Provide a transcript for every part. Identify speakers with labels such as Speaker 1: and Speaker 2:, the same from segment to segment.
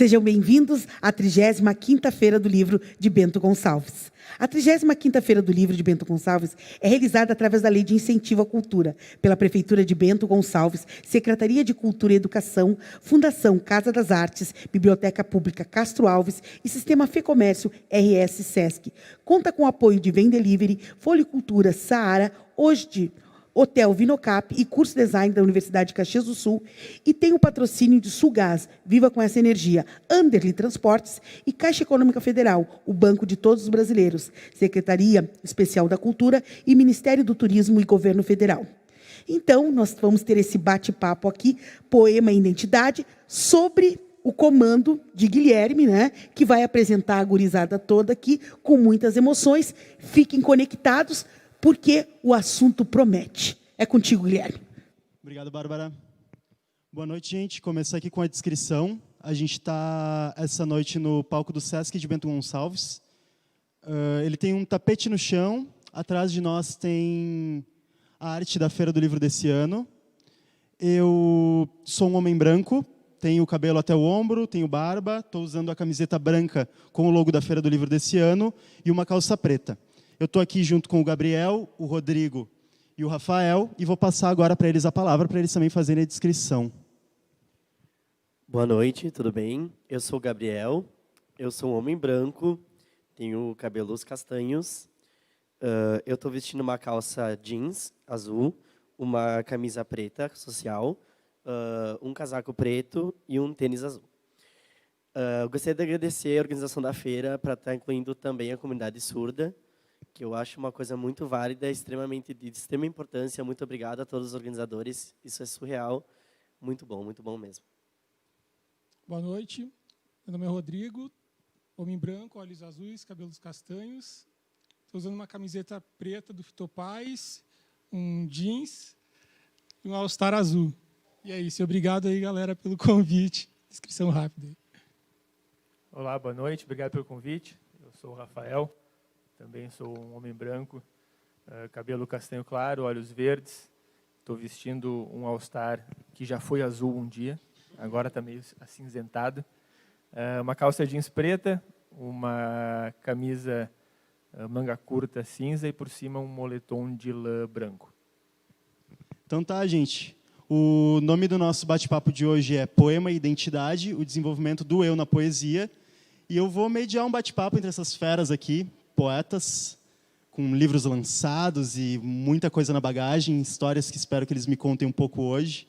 Speaker 1: Sejam bem-vindos à 35ª Feira do Livro de Bento Gonçalves. A 35ª Feira do Livro de Bento Gonçalves é realizada através da Lei de Incentivo à Cultura, pela Prefeitura de Bento Gonçalves, Secretaria de Cultura e Educação, Fundação Casa das Artes, Biblioteca Pública Castro Alves e Sistema Fecomércio RS Sesc. Conta com o apoio de Vem Delivery, Folicultura Saara, Hoje Hotel Vinocap e Curso Design da Universidade de Caxias do Sul, e tem o patrocínio de Sulgás, Viva com essa energia, Anderly Transportes e Caixa Econômica Federal, o banco de todos os brasileiros, Secretaria Especial da Cultura e Ministério do Turismo e Governo Federal. Então, nós vamos ter esse bate-papo aqui, Poema e Identidade, sobre o comando de Guilherme, né, que vai apresentar a gurizada toda aqui, com muitas emoções. Fiquem conectados, porque o assunto promete. É contigo, Guilherme.
Speaker 2: Obrigado, Bárbara. Boa noite, gente. Começar aqui com a descrição. A gente está, essa noite, no palco do Sesc de Bento Gonçalves. Ele tem um tapete no chão. Atrás de nós tem a arte da Feira do Livro desse ano. Eu sou um homem branco, tenho o cabelo até o ombro, tenho barba, estou usando a camiseta branca com o logo da Feira do Livro desse ano e uma calça preta. Eu estou aqui junto com o Gabriel, o Rodrigo e o Rafael e vou passar agora para eles a palavra, para eles também fazerem a descrição.
Speaker 3: Boa noite, tudo bem? Eu sou o Gabriel, eu sou um homem branco, tenho cabelos castanhos, eu estou vestindo uma calça jeans azul, uma camisa preta social, um casaco preto e um tênis azul. Eu gostaria de agradecer a organização da feira para estar incluindo também a comunidade surda, que eu acho uma coisa muito válida, de extrema importância. Muito obrigado a todos os organizadores. Isso é surreal. Muito bom mesmo.
Speaker 4: Boa noite. Meu nome é Rodrigo, homem branco, olhos azuis, cabelos castanhos. Estou usando uma camiseta preta do Fitopaz, um jeans e um all-star azul. E é isso. Obrigado aí, galera, pelo convite. Descrição rápida.
Speaker 5: Olá, boa noite. Obrigado pelo convite. Eu sou o Rafael. Também sou um homem branco, cabelo castanho claro, olhos verdes. Estou vestindo um all-star que já foi azul um dia, agora está meio acinzentado. Uma calça jeans preta, uma camisa manga curta cinza e por cima um moletom de lã branco.
Speaker 2: Então tá, gente. O nome do nosso bate-papo de hoje é Poema e Identidade, o desenvolvimento do eu na poesia. E eu vou mediar um bate-papo entre essas feras aqui, poetas, com livros lançados e muita coisa na bagagem, histórias que espero que eles me contem um pouco hoje.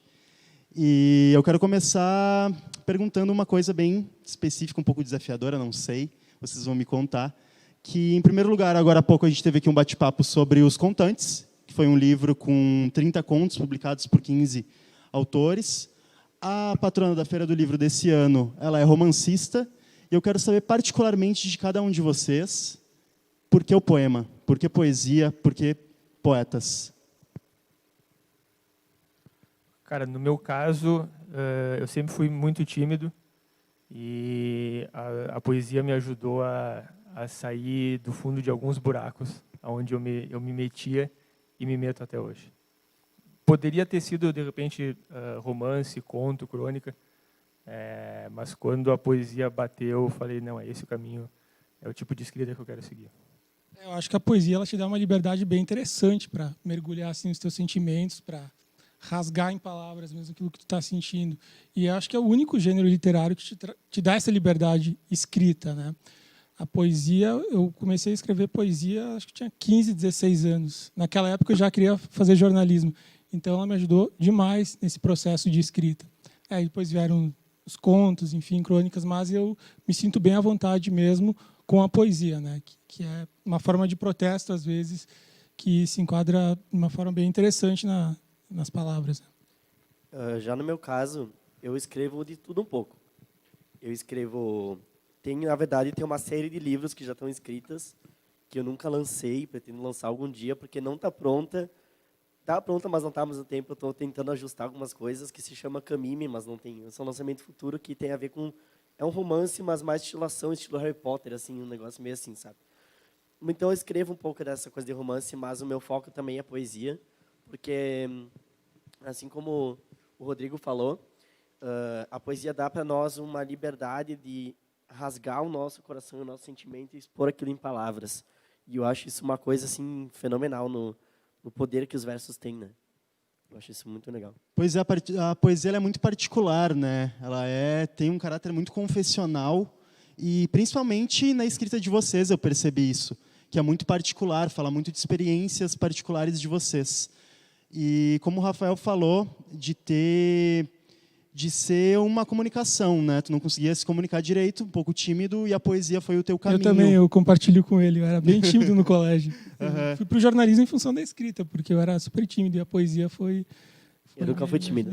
Speaker 2: E eu quero começar perguntando uma coisa bem específica, um pouco desafiadora, não sei, vocês vão me contar, que, em primeiro lugar, agora há pouco a gente teve aqui um bate-papo sobre Os Contantes, que foi um livro com 30 contos publicados por 15 autores. A patrona da Feira do Livro desse ano, ela é romancista, e eu quero saber particularmente de cada um de vocês, por que o poema? Por que poesia? Por que poetas?
Speaker 5: Cara, no meu caso, eu sempre fui muito tímido e a poesia me ajudou a sair do fundo de alguns buracos, onde eu me metia e me meto até hoje. Poderia ter sido, de repente, romance, conto, crônica, mas quando a poesia bateu, eu falei, não, é esse o caminho, é o tipo de escrita que eu quero seguir.
Speaker 4: Eu acho que a poesia ela te dá uma liberdade bem interessante para mergulhar assim, nos teus sentimentos, para rasgar em palavras mesmo aquilo que tu está sentindo. E eu acho que é o único gênero literário que te dá essa liberdade escrita, né? A poesia, eu comecei a escrever poesia, acho que tinha 15, 16 anos. Naquela época eu já queria fazer jornalismo. Então ela me ajudou demais nesse processo de escrita. Depois vieram os contos, enfim, crônicas, mas eu me sinto bem à vontade mesmo com a poesia, né? Que é uma forma de protesto, às vezes, que se enquadra de uma forma bem interessante nas palavras.
Speaker 3: Já no meu caso, eu escrevo de tudo um pouco. Eu escrevo... na verdade, tem uma série de livros que já estão escritas, que eu nunca lancei, pretendo lançar algum dia, porque não está pronta. Está pronta, mas não está ao mesmo tempo. Eu estou tentando ajustar algumas coisas, que se chama Camime, mas não tem. É um lançamento futuro que tem a ver com... É um romance, mas mais estilação, estilo Harry Potter, assim, um negócio meio assim, sabe? Então, eu escrevo um pouco dessa coisa de romance, mas o meu foco também é poesia, porque, assim como o Rodrigo falou, a poesia dá para nós uma liberdade de rasgar o nosso coração, o nosso sentimento e expor aquilo em palavras. E eu acho isso uma coisa assim fenomenal no poder que os versos têm, né? Eu acho isso muito legal.
Speaker 2: Pois é, a poesia ela é muito particular, né? Ela tem um caráter muito confessional e principalmente na escrita de vocês eu percebi isso, que é muito particular, fala muito de experiências particulares de vocês. E como o Rafael falou, de ser uma comunicação, né? Tu não conseguia se comunicar direito, um pouco tímido, e a poesia foi o teu caminho.
Speaker 4: Eu também, eu compartilho com ele. Eu era bem tímido no colégio. Eu fui para o jornalismo em função da escrita, porque eu era super tímido e a poesia foi
Speaker 3: Eu nunca fui tímido.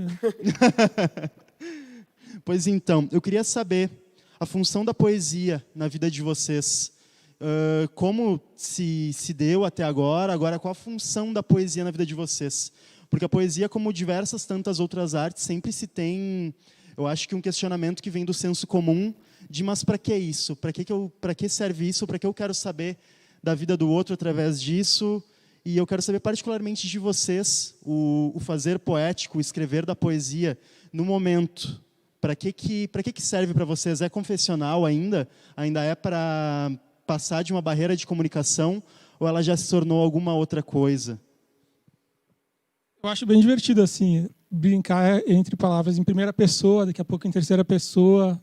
Speaker 2: Pois então, eu queria saber a função da poesia na vida de vocês. Como se deu até agora qual a função da poesia na vida de vocês? Porque a poesia, como diversas tantas outras artes, sempre se tem, eu acho que um questionamento que vem do senso comum de, mas para que isso? Para que serve isso? Para que eu quero saber da vida do outro através disso? E eu quero saber particularmente de vocês, o fazer poético, o escrever da poesia no momento. Para que serve para vocês? É confessional ainda? Ainda é para passar de uma barreira de comunicação? Ou ela já se tornou alguma outra coisa?
Speaker 4: Eu acho bem divertido, assim, brincar entre palavras em primeira pessoa, daqui a pouco em terceira pessoa,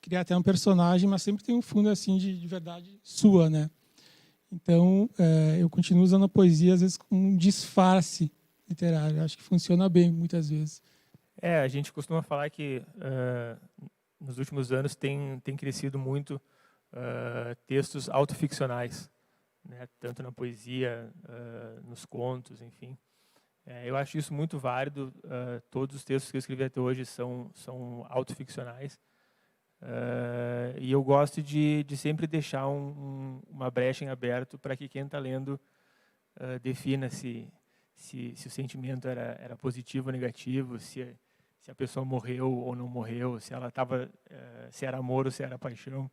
Speaker 4: criar até um personagem, mas sempre tem um fundo, assim, de verdade sua, né? Então, eu continuo usando a poesia, às vezes, como um disfarce literário. Eu acho que funciona bem, muitas vezes.
Speaker 5: A gente costuma falar que, nos últimos anos, tem crescido muito textos autoficcionais, né? Tanto na poesia, nos contos, enfim. Eu acho isso muito válido. Todos os textos que eu escrevi até hoje são autoficcionais. E eu gosto de sempre deixar uma brecha em aberto para que quem está lendo defina se o sentimento era positivo ou negativo, se a pessoa morreu ou não morreu, se era amor ou se era paixão.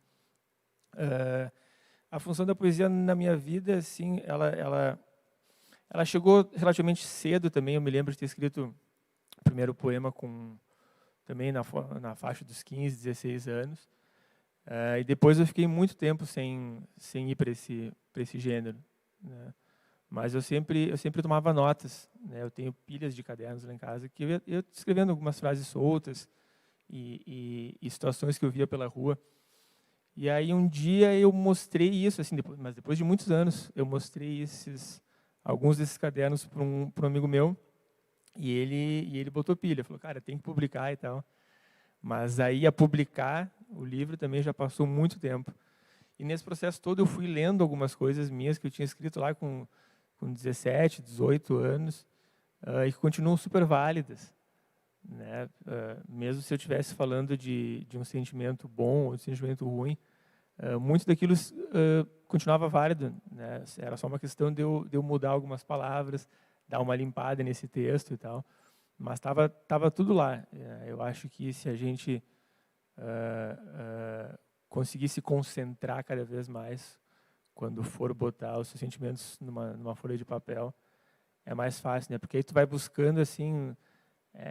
Speaker 5: A função da poesia na minha vida, assim, ela chegou relativamente cedo também. Eu me lembro de ter escrito o primeiro poema também na faixa dos 15, 16 anos. E depois eu fiquei muito tempo sem ir para esse gênero, né? Mas eu sempre tomava notas, né? Eu tenho pilhas de cadernos lá em casa que eu ia escrevendo algumas frases soltas e situações que eu via pela rua. E aí um dia eu mostrei isso, assim, mas depois de muitos anos, eu mostrei alguns desses cadernos para um amigo meu, e ele botou pilha, falou, cara, tem que publicar e tal. Mas aí a publicar o livro também já passou muito tempo. E nesse processo todo eu fui lendo algumas coisas minhas que eu tinha escrito lá com 17, 18 anos, e que continuam super válidas, né? Mesmo se eu estivesse falando de um sentimento bom ou de um sentimento ruim, muito daquilo continuava válido, né? Era só uma questão de eu mudar algumas palavras, dar uma limpada nesse texto e tal, mas estava tudo lá. Eu acho que se a gente conseguir se concentrar cada vez mais quando for botar os seus sentimentos numa folha de papel, é mais fácil, né? Porque aí tu vai buscando assim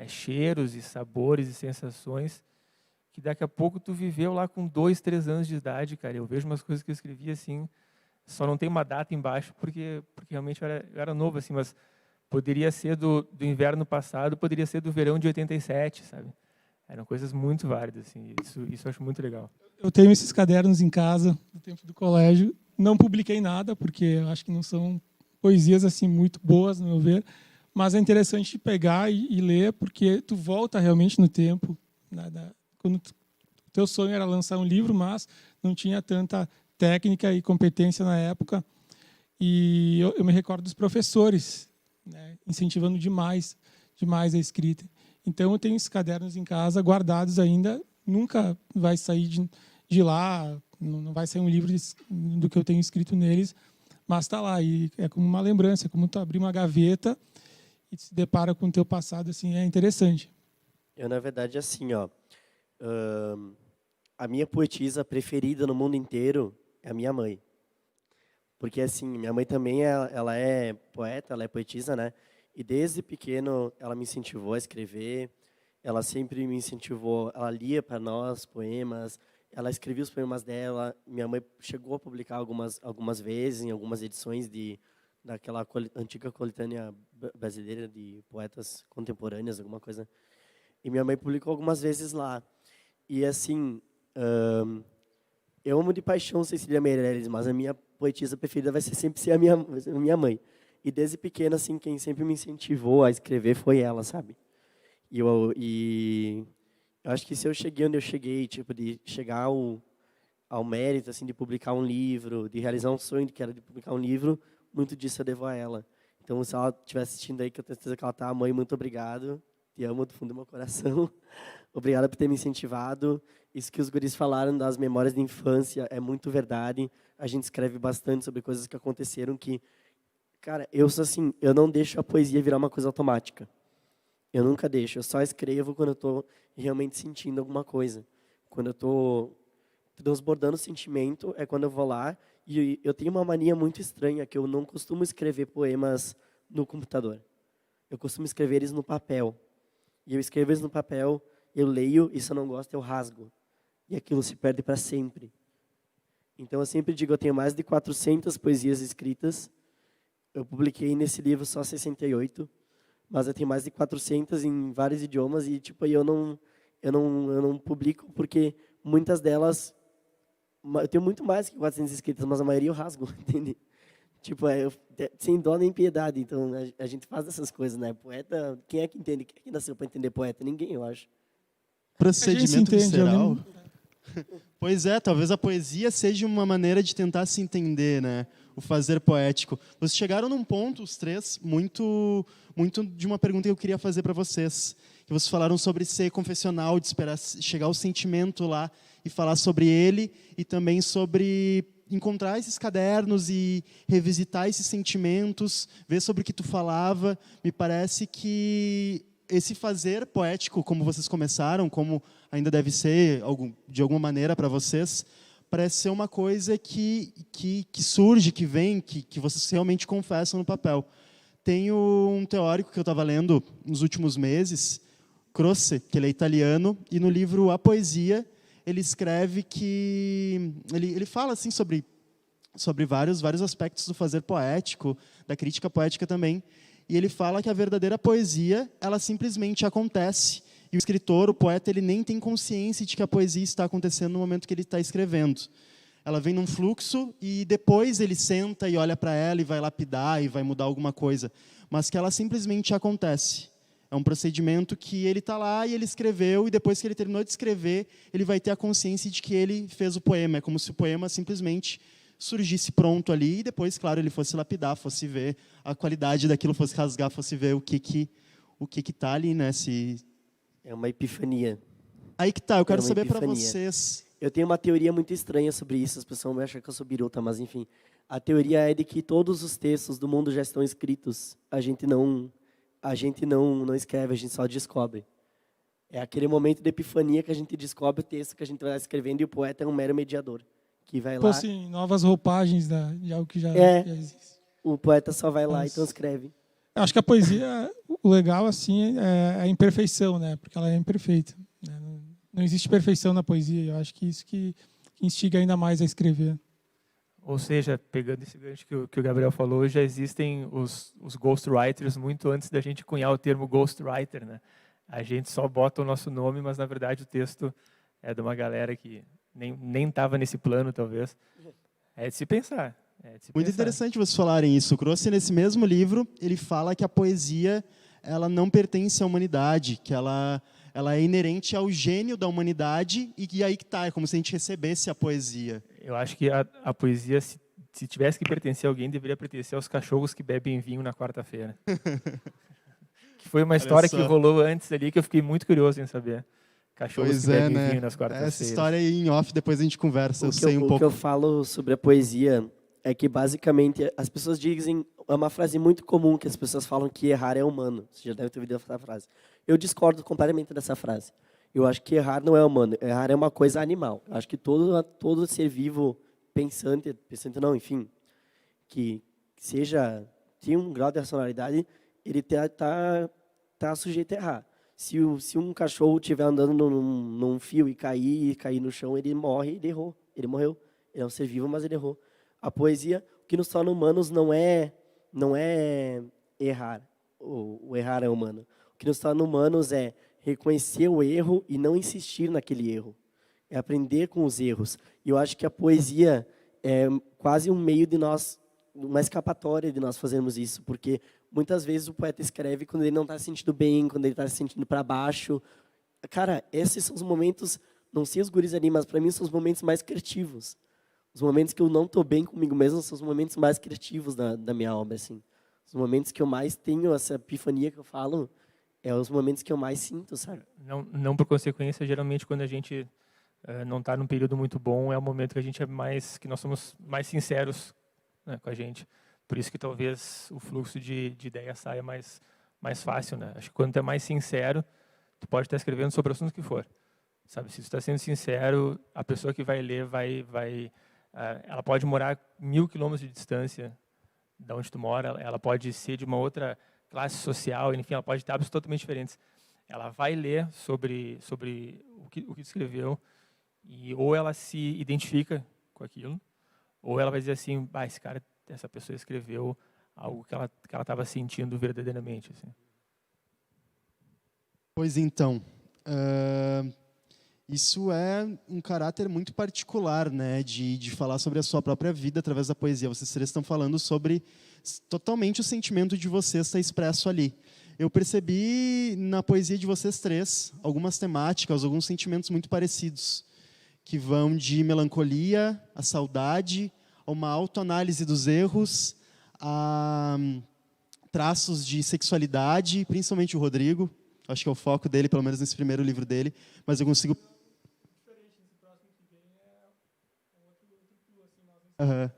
Speaker 5: cheiros e sabores e sensações que daqui a pouco tu viveu lá com 2, 3 anos de idade, cara. Eu vejo umas coisas que eu escrevi assim, só não tem uma data embaixo porque realmente eu era novo, assim, mas poderia ser do inverno passado, poderia ser do verão de 87, sabe? Eram coisas muito válidas, assim. Isso eu acho muito legal.
Speaker 4: Eu tenho esses cadernos em casa, do tempo do colégio. Não publiquei nada, porque eu acho que não são poesias assim muito boas, no meu ver. Mas é interessante pegar e ler, porque tu volta realmente no tempo. Quando o teu sonho era lançar um livro, mas não tinha tanta técnica e competência na época. E eu me recordo dos professores, né, incentivando demais a escrita. Então, eu tenho esses cadernos em casa, guardados ainda. Nunca vai sair de lá, não vai sair um livro do que eu tenho escrito neles, mas está lá. E é como uma lembrança, é como tu abrir uma gaveta e se depara com o teu passado, assim, é interessante.
Speaker 3: Eu, na verdade, assim, a minha poetisa preferida no mundo inteiro é a minha mãe. Porque, assim, minha mãe também, ela é poeta, ela é poetisa, né? E desde pequeno ela me incentivou a escrever. ela sempre me incentivou, ela lia para nós poemas, ela escrevia os poemas dela, minha mãe chegou a publicar algumas vezes, em algumas edições daquela antiga coletânea brasileira de poetas contemporâneas, alguma coisa. E minha mãe publicou algumas vezes lá. E, assim, eu amo de paixão Cecília Meirelles, mas a minha poetisa preferida vai sempre ser a minha mãe. E desde pequena, assim, quem sempre me incentivou a escrever foi ela, sabe? E eu acho que se eu cheguei onde eu cheguei, tipo, de chegar ao mérito, assim, de publicar um livro, de realizar um sonho que era de publicar um livro, muito disso eu devo a ela. Então, se ela estiver assistindo aí, que eu tenho certeza que ela está, mãe, muito obrigado. Te amo do fundo do meu coração. Obrigada por ter me incentivado. Isso que os guris falaram das memórias de infância é muito verdade. A gente escreve bastante sobre coisas que aconteceram que, cara, eu sou assim, eu não deixo a poesia virar uma coisa automática. Eu nunca deixo, eu só escrevo quando eu estou realmente sentindo alguma coisa. Quando eu estou transbordando sentimento, é quando eu vou lá. E eu tenho uma mania muito estranha, que eu não costumo escrever poemas no computador. Eu costumo escrever eles no papel. E eu escrevo eles no papel, eu leio, e se eu não gosto, eu rasgo. E aquilo se perde para sempre. Então, eu sempre digo, eu tenho mais de 400 poesias escritas. Eu publiquei nesse livro só 68, mas eu tenho mais de 400 em vários idiomas, e tipo, eu não publico, porque muitas delas, eu tenho muito mais que 400 escritas, mas a maioria eu rasgo, entende? Tipo, sem dó nem piedade. Então, a gente faz essas coisas, né? Poeta, quem é que entende? Quem é que nasceu para entender poeta? Ninguém, eu acho.
Speaker 2: Procedimento
Speaker 4: entende,
Speaker 2: visceral.
Speaker 4: alguém-
Speaker 2: Pois é, talvez a poesia seja uma maneira de tentar se entender, né? O fazer poético. Vocês chegaram num ponto, os três, muito de uma pergunta que eu queria fazer para vocês. Que vocês falaram sobre ser confessional, de esperar chegar ao sentimento lá e falar sobre ele, e também sobre encontrar esses cadernos e revisitar esses sentimentos, ver sobre o que tu falava. Me parece que esse fazer poético, como vocês começaram, como ainda deve ser de alguma maneira para vocês, parece ser uma coisa que surge, que vem, que vocês realmente confessam no papel. Tem um teórico que eu estava lendo nos últimos meses, Croce, que ele é italiano, e no livro A Poesia, ele escreve que... Ele fala assim, sobre vários aspectos do fazer poético, da crítica poética também, e ele fala que a verdadeira poesia, ela simplesmente acontece. E o escritor, o poeta, ele nem tem consciência de que a poesia está acontecendo no momento que ele está escrevendo. Ela vem num fluxo e depois ele senta e olha para ela e vai lapidar e vai mudar alguma coisa. Mas que ela simplesmente acontece. É um procedimento que ele está lá e ele escreveu, e depois que ele terminou de escrever, ele vai ter a consciência de que ele fez o poema. É como se o poema simplesmente surgisse pronto ali, e depois, claro, ele fosse lapidar, fosse ver a qualidade daquilo, fosse rasgar, fosse ver o que está ali, né?
Speaker 3: É uma epifania.
Speaker 2: Aí que tá, eu quero
Speaker 3: uma
Speaker 2: saber para
Speaker 3: epifania.
Speaker 2: vocês.
Speaker 3: Eu tenho uma teoria muito estranha sobre isso, as pessoas vão achar que eu sou biruta, mas enfim. A teoria é de que todos os textos do mundo já estão escritos, a gente não escreve, a gente só descobre. É aquele momento de epifania que a gente descobre o texto que a gente vai escrevendo, e o poeta é um mero mediador, que vai lá.
Speaker 4: Assim, novas roupagens de algo que já existe.
Speaker 3: O poeta só vai lá
Speaker 4: Mas-
Speaker 3: e transcreve.
Speaker 4: Eu acho que a poesia, o legal assim é a imperfeição, né? Porque ela é imperfeita, né? Não existe perfeição na poesia. Eu acho que isso que instiga ainda mais a escrever.
Speaker 5: Ou seja, pegando esse gancho que o Gabriel falou, já existem os ghostwriters muito antes da gente cunhar o termo ghostwriter, né? A gente só bota o nosso nome, mas na verdade o texto é de uma galera que nem estava nesse plano, talvez. É de se pensar.
Speaker 2: Muito interessante vocês falarem isso. O Croce, nesse mesmo livro, ele fala que a poesia, ela não pertence à humanidade, que ela é inerente ao gênio da humanidade, e aí que tá, é como se a gente recebesse a poesia.
Speaker 5: Eu acho que a poesia, se tivesse que pertencer a alguém, deveria pertencer aos cachorros que bebem vinho na quarta-feira. Que foi uma história que rolou antes ali, que eu fiquei muito curioso em saber. Cachorros que bebem vinho nas quartas-feiras.
Speaker 2: Essa história aí em off, depois a gente conversa, eu sei um
Speaker 3: O
Speaker 2: pouco.
Speaker 3: que eu falo sobre a poesia é que, basicamente, as pessoas dizem... É uma frase muito comum que as pessoas falam que errar é humano. Você já deve ter ouvido essa frase. Eu discordo completamente dessa frase. Eu acho que errar não é humano. Errar é uma coisa animal. Eu acho que todo ser vivo pensante não, enfim, que seja... Tem um grau de racionalidade, ele tá sujeito a errar. Se um cachorro estiver andando num fio e cair no chão, ele morre, ele errou. Ele morreu. Ele é um ser vivo, mas ele errou. A poesia, o que nos torna humanos não é errar. O errar é humano. O que nos torna humanos é reconhecer o erro e não insistir naquele erro. É aprender com os erros. E eu acho que a poesia é quase um meio de nós, uma escapatória de nós fazermos isso, porque muitas vezes o poeta escreve quando ele não está se sentindo bem, quando ele está se sentindo para baixo. Cara, esses são os momentos, não sei os guris ali, mas para mim são os momentos mais criativos. Os momentos que eu não estou bem comigo mesmo são os momentos mais criativos da minha obra, assim. Os momentos que eu mais tenho essa epifania que eu falo, é os momentos que eu mais sinto, sabe?
Speaker 5: Não por consequência, geralmente quando a gente não está num período muito bom, é o momento que a gente que nós somos mais sinceros, né, com a gente. Por isso que talvez o fluxo de ideia saia mais fácil, né? Acho que quando tu é mais sincero, tu pode estar escrevendo sobre o assunto que for, sabe? Se tu está sendo sincero, a pessoa que vai ler ela pode morar 1000 quilômetros de distância da onde tu mora, ela pode ser de uma outra classe social, enfim, ela pode ter hábitos totalmente diferentes. Ela vai ler sobre o que tu escreveu e ou ela se identifica com aquilo, ou ela vai dizer assim, essa pessoa escreveu algo que ela estava sentindo verdadeiramente. Assim.
Speaker 2: Pois então, isso é um caráter muito particular, né, de falar sobre a sua própria vida através da poesia. Vocês três estão falando sobre totalmente o sentimento de vocês está expresso ali. Eu percebi na poesia de vocês três algumas temáticas, alguns sentimentos muito parecidos, que vão de melancolia, a saudade, a uma autoanálise dos erros, a traços de sexualidade, principalmente o Rodrigo. Acho que é o foco dele, pelo menos nesse primeiro livro dele, mas eu consigo... Uhum.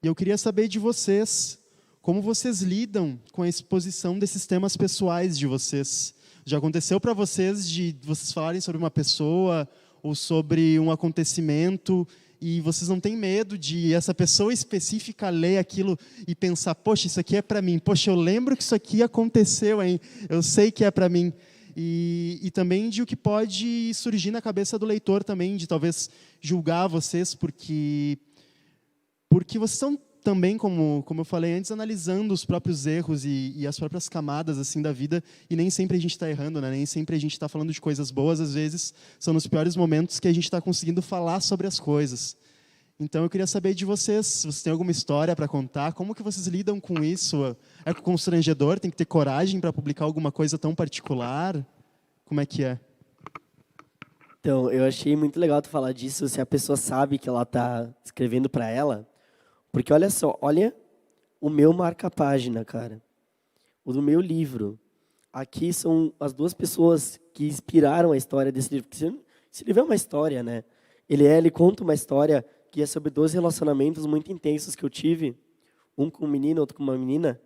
Speaker 2: E eu queria saber de vocês, como vocês lidam com a exposição desses temas pessoais de vocês. Já aconteceu para vocês de vocês falarem sobre uma pessoa ou sobre um acontecimento e vocês não têm medo de essa pessoa específica ler aquilo e pensar, poxa, isso aqui é para mim, poxa, eu lembro que isso aqui aconteceu, hein? Eu sei que é para mim. E também de o que pode surgir na cabeça do leitor também, de talvez julgar vocês, porque vocês estão também, como eu falei antes, analisando os próprios erros e as próprias camadas assim da vida, e nem sempre a gente está errando, né? Nem sempre a gente está falando de coisas boas, às vezes são nos piores momentos que a gente está conseguindo falar sobre as coisas. Então eu queria saber de vocês, se vocês têm alguma história para contar, como que vocês lidam com isso? É constrangedor, tem que ter coragem para publicar alguma coisa tão particular? Como é que é?
Speaker 3: Então, eu achei muito legal tu falar disso, se a pessoa sabe que ela está escrevendo para ela. Porque olha só, olha o meu marca-página, cara. O do meu livro. Aqui são as duas pessoas que inspiraram a história desse livro. Porque esse livro é uma história, né? Ele conta uma história que é sobre 2 relacionamentos muito intensos que eu tive. Um com um menino, outro com uma menina.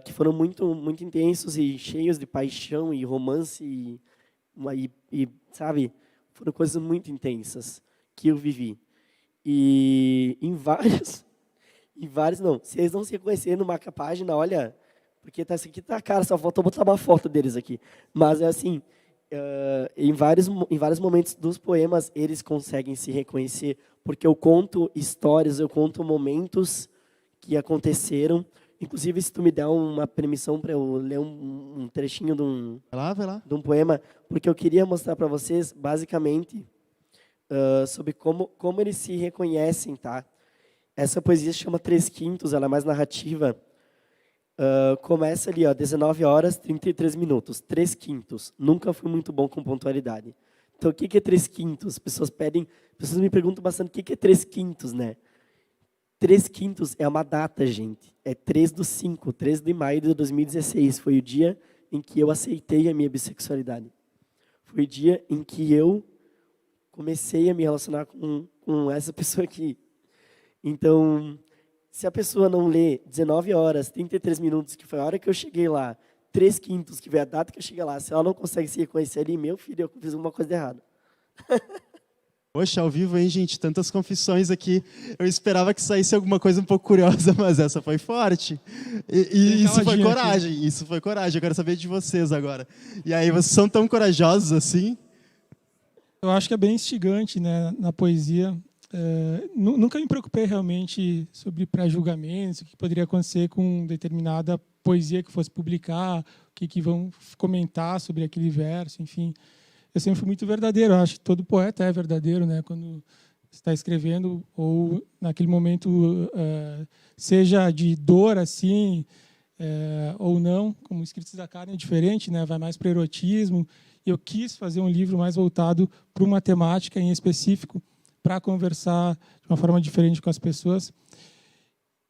Speaker 3: Que foram muito, muito intensos e cheios de paixão e romance. E, sabe, foram coisas muito intensas que eu vivi. E em vários não, se eles não se reconhecerem no marca-página, olha, porque isso aqui tá cara, só falta botar uma foto deles aqui. Mas é assim, em vários momentos dos poemas, eles conseguem se reconhecer, porque eu conto histórias, eu conto momentos que aconteceram. Inclusive, se tu me der uma permissão para eu ler um trechinho
Speaker 2: Vai lá.
Speaker 3: de um poema, porque eu queria mostrar para vocês, basicamente, sobre como eles se reconhecem, tá? Essa poesia se chama 3/5, ela é mais narrativa. Começa ali, ó, 19h33. 3/5. Nunca fui muito bom com pontualidade. Então, o que é 3/5? Pessoas me perguntam bastante o que é 3/5, né? 3/5 é uma data, gente. É 3/5, 3 de maio de 2016. Foi o dia em que eu aceitei a minha bissexualidade. Foi o dia em que eu comecei a me relacionar com essa pessoa aqui. Então, se a pessoa não lê 19h33, que foi a hora que eu cheguei lá, 3/5, que foi a data que eu cheguei lá, se ela não consegue se reconhecer ali, meu filho, eu fiz alguma coisa errada.
Speaker 2: Poxa, ao vivo, hein, gente? Tantas confissões aqui. Eu esperava que saísse alguma coisa um pouco curiosa, mas essa foi forte. E isso foi coragem, aqui. Isso foi coragem. Eu quero saber de vocês agora. E aí, vocês são tão corajosos assim?
Speaker 4: Eu acho que é bem instigante, né, na poesia. Nunca me preocupei realmente sobre pré-julgamentos, o que poderia acontecer com determinada poesia que fosse publicar, o que vão comentar sobre aquele verso, enfim. Eu sempre fui muito verdadeiro. Eu acho que todo poeta é verdadeiro, né? Quando está escrevendo, ou naquele momento, seja de dor, assim, ou não, como Escritos da Carne é diferente, né? Vai mais para o erotismo. Eu quis fazer um livro mais voltado para uma temática em específico, para conversar de uma forma diferente com as pessoas.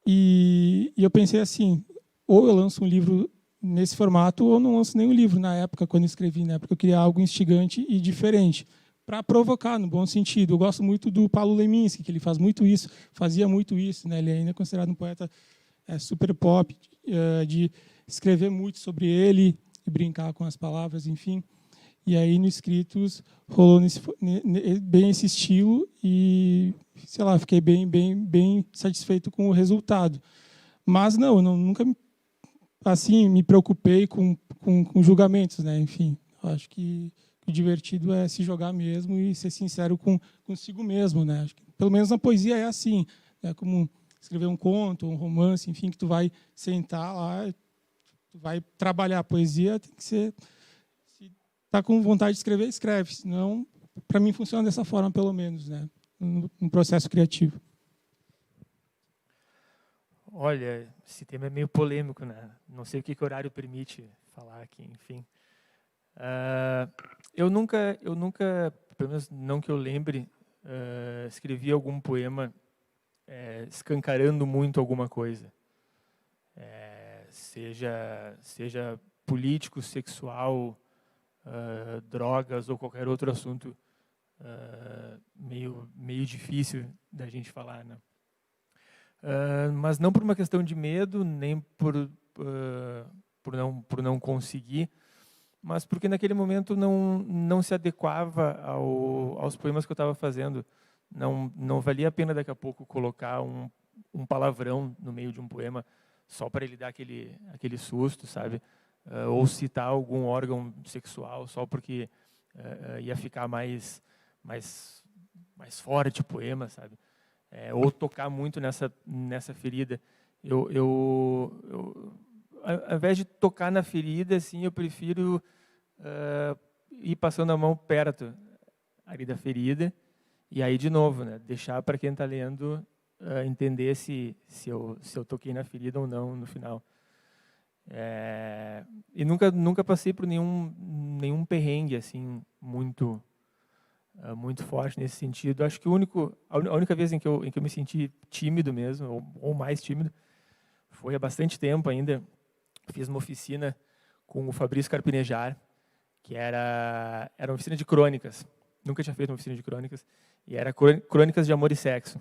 Speaker 4: E eu pensei assim, ou eu lanço um livro nesse formato, ou não lanço nenhum livro na época, quando escrevi, né? Porque eu queria algo instigante e diferente, para provocar, no bom sentido. Eu gosto muito do Paulo Leminski, que ele faz muito isso, fazia muito isso, né? Ele ainda é considerado um poeta super pop, de escrever muito sobre ele e brincar com as palavras, enfim. E aí, no Escritos, rolou bem esse estilo e, sei lá, fiquei bem satisfeito com o resultado. Mas não, eu nunca assim me preocupei com julgamentos, né? Enfim, eu acho que o divertido é se jogar mesmo e ser sincero consigo mesmo, né? Acho que, pelo menos na poesia é assim, é como escrever um conto, um romance, enfim, que tu vai sentar lá, tu vai trabalhar a poesia, tem que ser, se tá com vontade de escrever, escreve, senão para mim funciona dessa forma, pelo menos, né? Um processo criativo.
Speaker 5: Olha, esse tema é meio polêmico, né? Não sei o que o horário permite falar aqui, enfim. Eu nunca, pelo menos não que eu lembre, escrevi algum poema escancarando muito alguma coisa. Seja político, sexual, drogas ou qualquer outro assunto meio difícil da gente falar, né? Mas não por uma questão de medo, nem por não conseguir, mas porque naquele momento não se adequava aos poemas que eu estava fazendo. Não valia a pena daqui a pouco colocar um palavrão no meio de um poema só para ele dar aquele susto, sabe? Ou citar algum órgão sexual só porque ia ficar mais forte o poema, sabe? Ou tocar muito nessa ferida. Ao invés de tocar na ferida, assim, eu prefiro ir passando a mão perto ali da ferida e aí, de novo, né, deixar para quem está lendo entender se eu toquei na ferida ou não no final. E nunca passei por nenhum perrengue assim muito forte nesse sentido. Acho que a única vez em que eu me senti tímido mesmo, ou mais tímido, foi há bastante tempo ainda. Fiz uma oficina com o Fabrício Carpinejar, que era uma oficina de crônicas. Nunca tinha feito uma oficina de crônicas. E era crônicas de amor e sexo.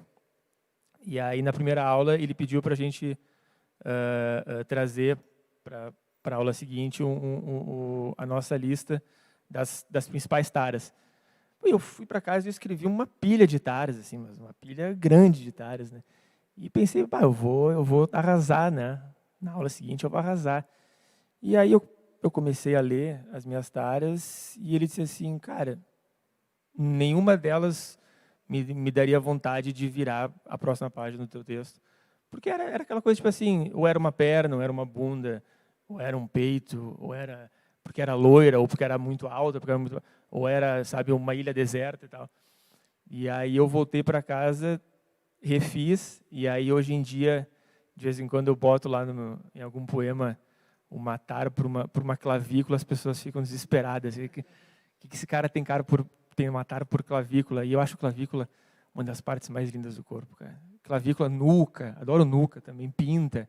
Speaker 5: E aí, na primeira aula, ele pediu para a gente trazer para a aula seguinte a nossa lista das principais taras. Eu fui para casa e escrevi uma pilha de taras, assim, mas uma pilha grande de taras, né? E pensei, eu vou arrasar, né? Na aula seguinte eu vou arrasar. E aí eu comecei a ler as minhas taras e ele disse assim, cara, nenhuma delas me daria vontade de virar a próxima página do teu texto. Porque era aquela coisa, tipo assim, ou era uma perna, ou era uma bunda, ou era um peito, ou era porque era loira, ou porque era muito alta, ou era, sabe, uma ilha deserta e tal. E aí eu voltei para casa, refiz, e aí hoje em dia, de vez em quando eu boto lá em algum poema uma tara por uma clavícula, as pessoas ficam desesperadas. Que esse cara tem uma tara por clavícula? E eu acho clavícula uma das partes mais lindas do corpo, cara. Clavícula, nuca, adoro nuca também, pinta.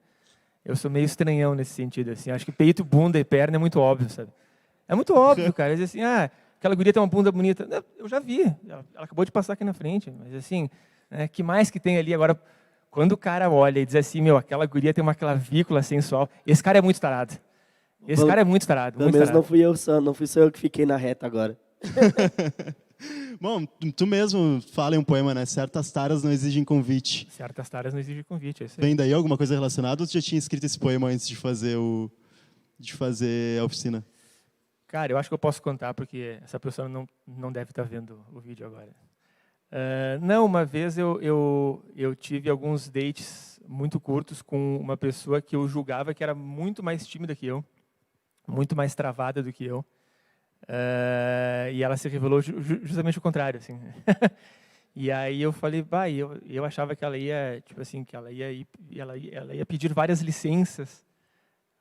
Speaker 5: Eu sou meio estranhão nesse sentido, assim. Acho que peito, bunda e perna é muito óbvio, sabe? É muito óbvio, cara. Eles dizem assim, aquela guria tem uma bunda bonita. Eu já vi, ela acabou de passar aqui na frente. Mas assim, que mais que tem ali? Agora, quando o cara olha e diz assim, aquela guria tem uma clavícula sensual, esse cara é muito tarado. Esse cara é muito tarado.
Speaker 3: Pelo menos não fui só eu que fiquei na reta agora.
Speaker 2: Bom, tu mesmo fala em um poema, né? Certas taras não exigem convite.
Speaker 5: Certas taras não exigem convite, é isso aí.
Speaker 2: Vem daí alguma coisa relacionada ou tu já tinha escrito esse poema antes de fazer a oficina?
Speaker 5: Cara, eu acho que eu posso contar, porque essa pessoa não deve estar vendo o vídeo agora. Não, uma vez eu tive alguns dates muito curtos com uma pessoa que eu julgava que era muito mais tímida que eu, muito mais travada do que eu. E ela se revelou justamente o contrário, assim. E aí eu falei, bah, eu achava que ela ia, tipo assim, que ela ia pedir várias licenças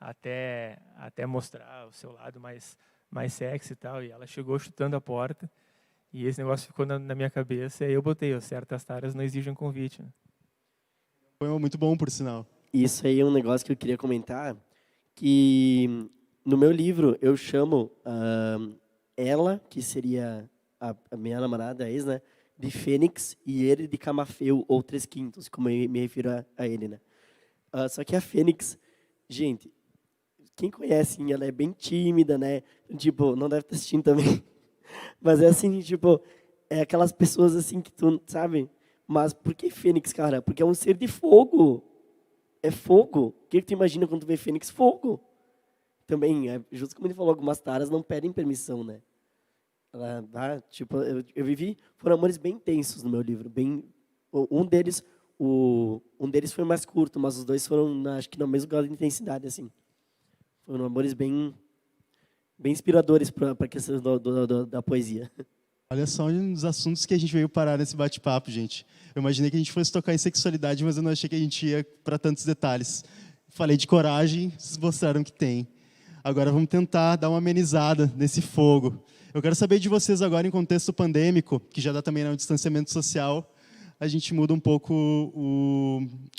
Speaker 5: até mostrar o seu lado mais sexy e tal. E ela chegou chutando a porta. E esse negócio ficou na minha cabeça, e aí eu botei, ó, certas taras não exigem convite. Né?
Speaker 2: Poema muito bom, por sinal.
Speaker 3: Isso aí é um negócio que eu queria comentar, que no meu livro eu chamo ela, que seria a minha namorada, a ex, né, de Fênix, e ele de Camafeu, ou 3/5, como eu me refiro a ele, né. Só que a Fênix, gente, quem conhece, ela é bem tímida, né, tipo, não deve estar assistindo também. Mas é assim, tipo, é aquelas pessoas assim que tu, sabe? Mas por que Fênix, cara? Porque é um ser de fogo. É fogo. O que tu imagina quando tu vê Fênix? Fogo. Também, justo como ele falou, algumas taras não pedem permissão, né? Tipo, eu vivi, foram amores bem intensos no meu livro. Um deles foi mais curto, mas os dois foram, acho que no mesmo grau de intensidade, assim. Foram amores bem inspiradores para a questão da poesia.
Speaker 2: Olha só um dos assuntos que a gente veio parar nesse bate-papo, gente. Eu imaginei que a gente fosse tocar em sexualidade, mas eu não achei que a gente ia para tantos detalhes. Falei de coragem, vocês mostraram que tem. Agora vamos tentar dar uma amenizada nesse fogo. Eu quero saber de vocês agora em contexto pandêmico, que já dá também no distanciamento social, a gente muda um pouco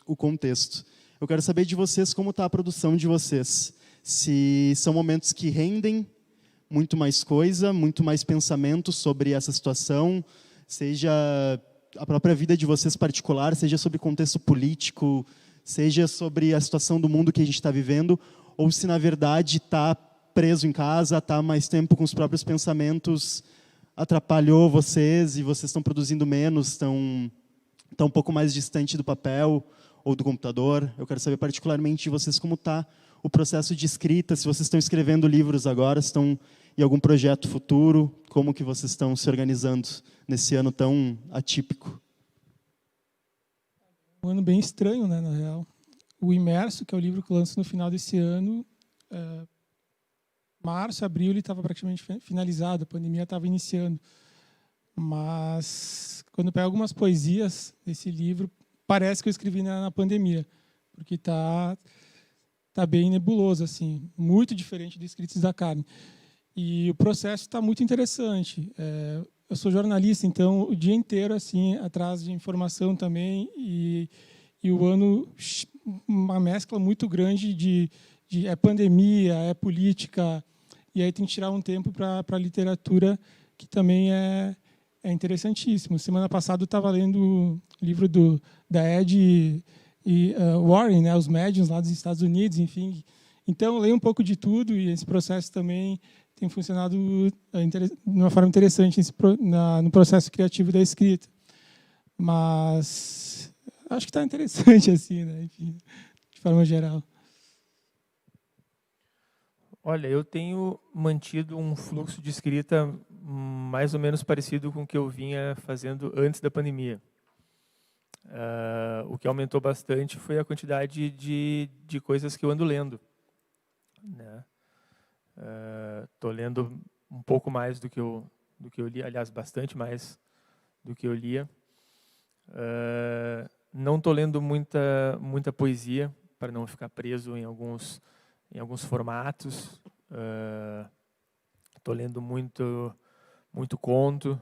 Speaker 2: o contexto. Eu quero saber de vocês como está a produção de vocês. Se são momentos que rendem muito mais coisa, muito mais pensamento sobre essa situação, seja a própria vida de vocês particular, seja sobre contexto político, seja sobre a situação do mundo que a gente está vivendo, ou se, na verdade, está preso em casa, está mais tempo com os próprios pensamentos, atrapalhou vocês e vocês estão produzindo menos, estão um pouco mais distante do papel ou do computador. Eu quero saber particularmente de vocês como está o processo de escrita, se vocês estão escrevendo livros agora, estão em algum projeto futuro, como que vocês estão se organizando nesse ano tão atípico?
Speaker 4: Um ano bem estranho, né, na real. O Imerso, que é o livro que eu lanço no final desse ano, março, abril, ele estava praticamente finalizado, a pandemia estava iniciando. Mas, quando eu pego algumas poesias desse livro, parece que eu escrevi na pandemia, porque está bem nebuloso, assim, muito diferente de Escritos da Carne. E o processo está muito interessante. Eu sou jornalista, então o dia inteiro assim atrás de informação também, e o ano uma mescla muito grande de pandemia, política, e aí tem que tirar um tempo para a literatura, que também é interessantíssimo. Semana passada eu estava lendo o livro da Ed e Warren, né, os médiuns lá dos Estados Unidos, enfim. Então, eu leio um pouco de tudo, e esse processo também tem funcionado de uma forma interessante no processo criativo da escrita. Mas acho que está interessante, assim, né, enfim, de forma geral.
Speaker 5: Olha, eu tenho mantido um fluxo de escrita mais ou menos parecido com o que eu vinha fazendo antes da pandemia. O que aumentou bastante foi a quantidade de coisas que eu ando lendo. Né? Estou lendo um pouco mais do que eu li, aliás, bastante mais do que eu lia. Não estou lendo muita poesia, para não ficar preso em alguns formatos. Estou lendo muito conto,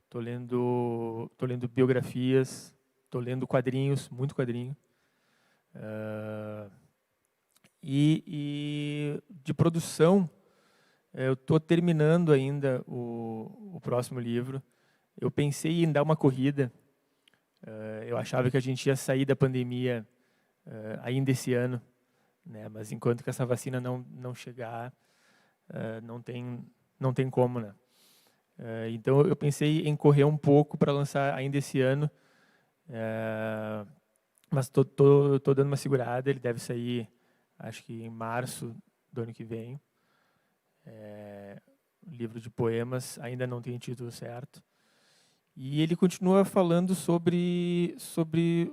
Speaker 5: estou lendo biografias, estou lendo quadrinhos, muito quadrinho. E de produção, eu estou terminando ainda o próximo livro. Eu pensei em dar uma corrida. Eu achava que a gente ia sair da pandemia ainda esse ano, né? Mas enquanto que essa vacina não chegar, não tem como, né? Então, eu pensei em correr um pouco para lançar ainda esse ano, mas tô dando uma segurada. Ele deve sair, acho que em março do ano que vem. Livro de poemas, ainda não tem título certo. E ele continua falando sobre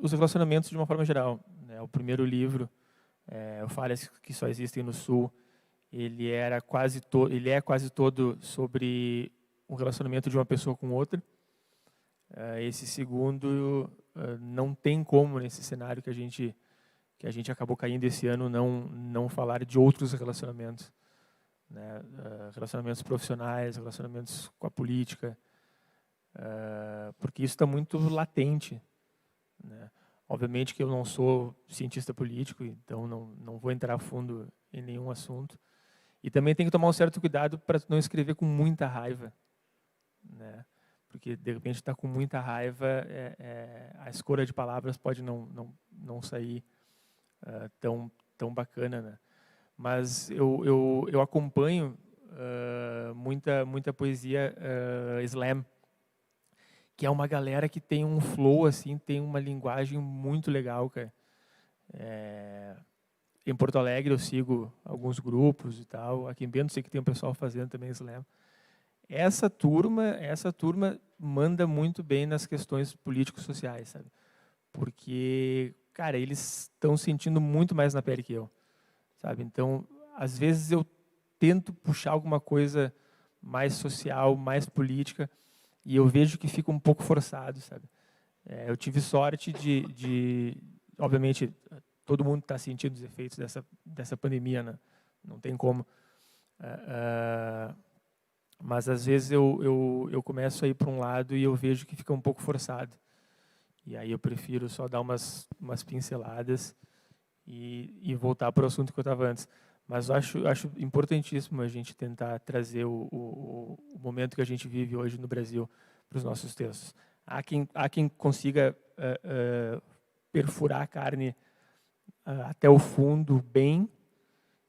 Speaker 5: os relacionamentos de uma forma geral, né? O primeiro livro, O Falhas que Só Existem no Sul, ele é quase todo sobre um relacionamento de uma pessoa com outra. Esse segundo, não tem como, nesse cenário que a gente acabou caindo esse ano, não falar de outros relacionamentos, né? Relacionamentos profissionais, relacionamentos com a política, porque isso está muito latente, né? Obviamente que eu não sou cientista político, então não vou entrar a fundo em nenhum assunto. E também tem que tomar um certo cuidado para não escrever com muita raiva, né? Porque, de repente, está com muita raiva, a escolha de palavras pode não sair tão bacana, né? Mas eu acompanho muita poesia slam, que é uma galera que tem um flow, assim, tem uma linguagem muito legal, cara. Em Porto Alegre eu sigo alguns grupos e tal. Aqui em Bento sei que tem um pessoal fazendo também slam. Essa turma manda muito bem nas questões político-sociais, sabe? Porque, cara, eles estão sentindo muito mais na pele que eu, sabe? Então, às vezes eu tento puxar alguma coisa mais social, mais política, e eu vejo que fica um pouco forçado, sabe? Eu tive sorte obviamente, todo mundo está sentindo os efeitos dessa pandemia, né? Não tem como. Mas às vezes eu começo a ir para um lado e eu vejo que fica um pouco forçado. E aí eu prefiro só dar umas pinceladas e voltar para o assunto que eu estava antes. Mas acho importantíssimo a gente tentar trazer o momento que a gente vive hoje no Brasil para os nossos textos. Há quem consiga perfurar a carne até o fundo bem,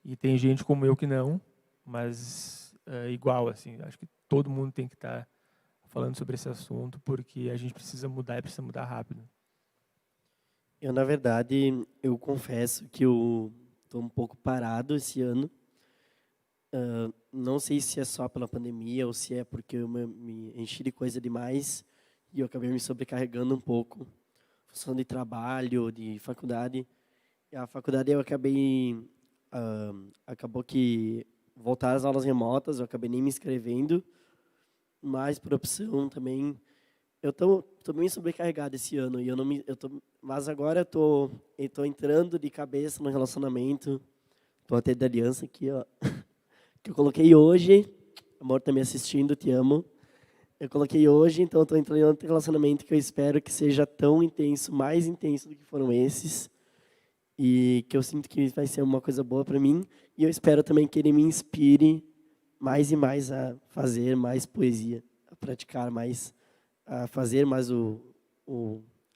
Speaker 5: e tem gente como eu que não, mas igual, assim, acho que todo mundo tem que estar falando sobre esse assunto, porque a gente precisa mudar e precisa mudar rápido.
Speaker 3: Eu, na verdade, eu confesso que eu estou um pouco parado esse ano. Não sei se é só pela pandemia ou se é porque eu me enchi de coisa demais e eu acabei me sobrecarregando um pouco, função de trabalho, de faculdade. E a faculdade eu acabou que voltar às aulas remotas, eu acabei nem me inscrevendo, mas por opção também. Eu tô bem sobrecarregado esse ano e mas agora eu tô entrando de cabeça no relacionamento. Tô até da aliança aqui, ó, que eu coloquei hoje. Amor, tá me assistindo, te amo. Eu coloquei hoje, então estou entrando em outro relacionamento que eu espero que seja tão intenso, mais intenso do que foram esses, e que eu sinto que vai ser uma coisa boa para mim. E eu espero também que ele me inspire mais e mais a fazer mais poesia, a praticar mais, a fazer mais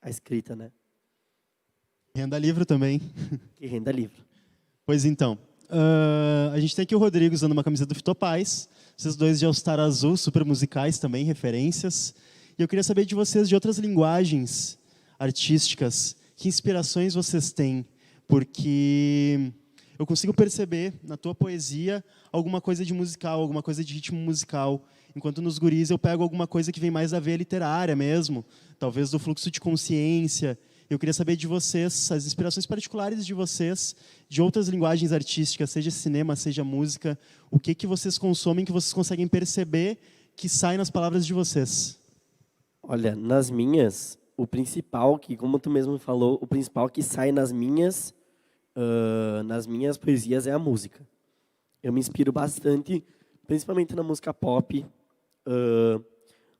Speaker 3: a escrita, né?
Speaker 2: Renda livro também.
Speaker 3: Que renda livro.
Speaker 2: Pois então, a gente tem aqui o Rodrigo usando uma camiseta do Fitopaz, vocês dois de All-Star azul, super musicais também, referências. E eu queria saber de vocês de outras linguagens artísticas, que inspirações vocês têm, porque eu consigo perceber na tua poesia alguma coisa de musical, alguma coisa de ritmo musical, enquanto nos guris eu pego alguma coisa que vem mais da veia literária mesmo, talvez do fluxo de consciência. Eu queria saber de vocês, as inspirações particulares de vocês, de outras linguagens artísticas, seja cinema, seja música, o que vocês consomem, que vocês conseguem perceber que sai nas palavras de vocês.
Speaker 3: Olha, nas minhas, o principal, que como tu mesmo falou, o principal que sai nas minhas poesias é a música. Eu me inspiro bastante, principalmente na música pop,